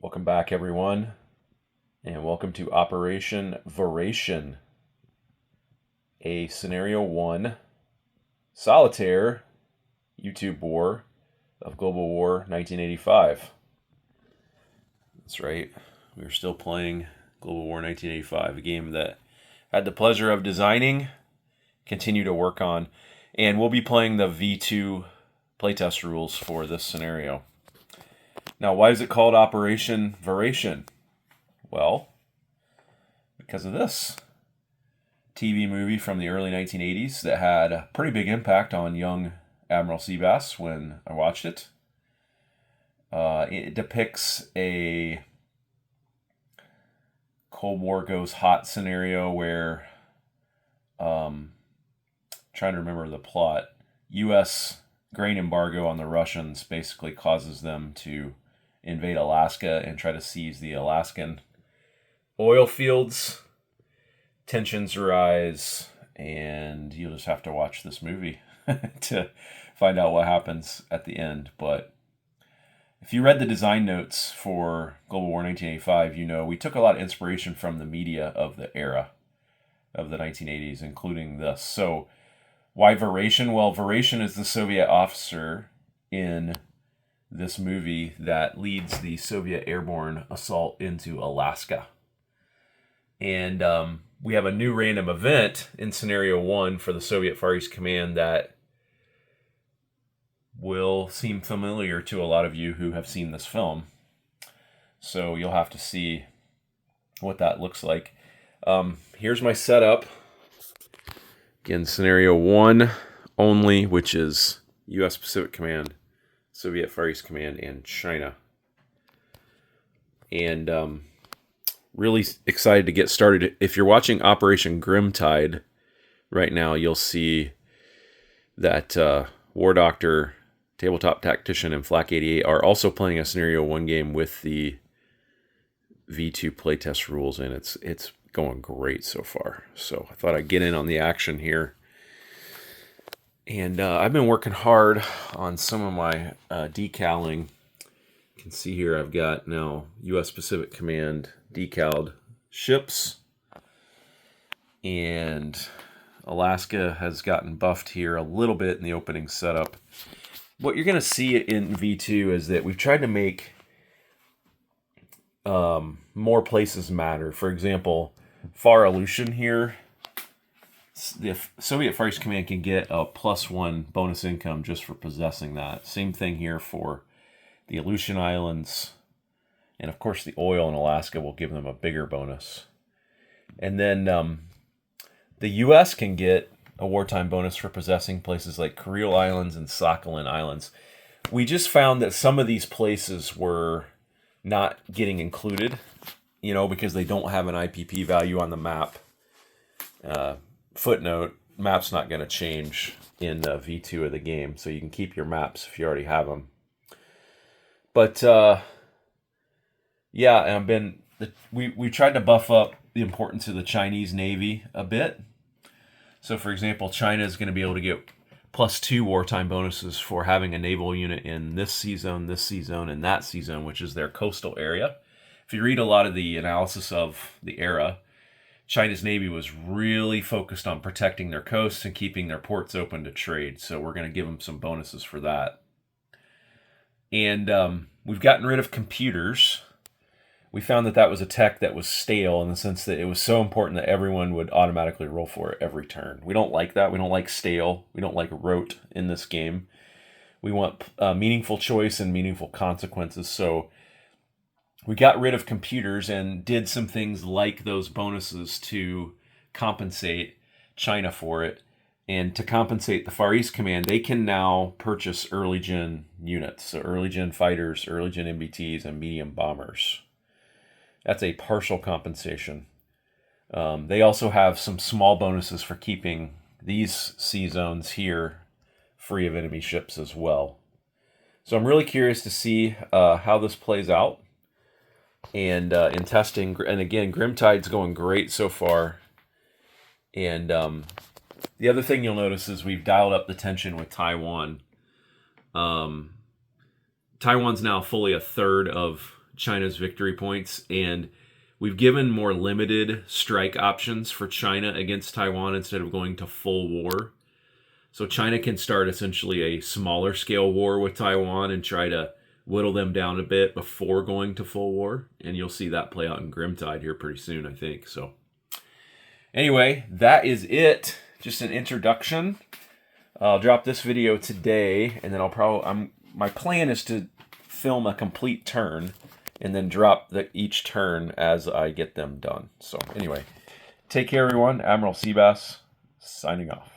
Welcome back, everyone, and welcome to Operation Vorashin, a Scenario 1 solitaire YouTube war of Global War 1985. That's right, we are still playing Global War 1985, a game that I had the pleasure of designing, continue to work on, and we'll be playing the V2 playtest rules for this scenario. Now, why is it called Operation Vorashin? Well, because of this TV movie from the early 1980s that had a pretty big impact on young Admiral Seabass when I watched it. It depicts a Cold War goes hot scenario where, trying to remember the plot, U.S. grain embargo on the Russians basically causes them to invade Alaska and try to seize the Alaskan oil fields. Tensions rise, and you'll just have to watch this movie to find out what happens at the end. But if you read the design notes for Global War 1985, you know we took a lot of inspiration from the media of the era of the 1980s, including this. So why Vorashin? Well, Vorashin is the Soviet officer in this movie that leads the Soviet airborne assault into Alaska. And we have a new random event in Scenario 1 for the Soviet Far East Command that will seem familiar to a lot of you who have seen this film. So you'll have to see what that looks like. Here's my setup. Again, Scenario 1 only, which is U.S. Pacific Command, Soviet Far East Command, and China. And really excited to get started. If you're watching Operation Grimtide right now, you'll see that War Doctor, Tabletop Tactician, and Flak 88 are also playing a Scenario 1 game with the V2 playtest rules, and it's going great so far. So I thought I'd get in on the action here. And I've been working hard on some of my decaling. You can see here I've got now U.S. Pacific Command decaled ships. And Alaska has gotten buffed here a little bit in the opening setup. What you're going to see in V2 is that we've tried to make more places matter. For example, Far Aleutian here, the Soviet Far East Command can get a +1 bonus income just for possessing that. Same thing here for the Aleutian Islands. And of course the oil in Alaska will give them a bigger bonus. And then the U.S. can get a wartime bonus for possessing places like Kuril Islands and Sakhalin Islands. We just found that some of these places were not getting included, because they don't have an IPP value on the map. Footnote, map's not going to change in V2 of the game, so you can keep your maps if you already have them. But and we tried to buff up the importance of the Chinese Navy a bit. So for example, China is going to be able to get +2 wartime bonuses for having a naval unit in this sea zone, and that sea zone, which is their coastal area. If you read a lot of the analysis of the era, China's Navy was really focused on protecting their coasts and keeping their ports open to trade. So we're going to give them some bonuses for that. And we've gotten rid of computers. We found that was a tech that was stale in the sense that it was so important that everyone would automatically roll for it every turn. We don't like that. We don't like stale. We don't like rote in this game. We want meaningful choice and meaningful consequences. So we got rid of computers and did some things like those bonuses to compensate China for it. And to compensate the Far East Command, they can now purchase early gen units. So early gen fighters, early gen MBTs, and medium bombers. That's a partial compensation. They also have some small bonuses for keeping these sea zones here free of enemy ships as well. So I'm really curious to see how this plays out. And in testing, and again, Grimtide's going great so far. And the other thing you'll notice is we've dialed up the tension with Taiwan. Taiwan's now fully a third of China's victory points, and we've given more limited strike options for China against Taiwan instead of going to full war. So China can start essentially a smaller scale war with Taiwan and try to whittle them down a bit before going to full war. And you'll see that play out in Grimtide here pretty soon, I think. So anyway, that is it. Just an introduction. I'll drop this video today, and then my plan is to film a complete turn and then drop each turn as I get them done. So anyway, take care, everyone. Admiral Seabass signing off.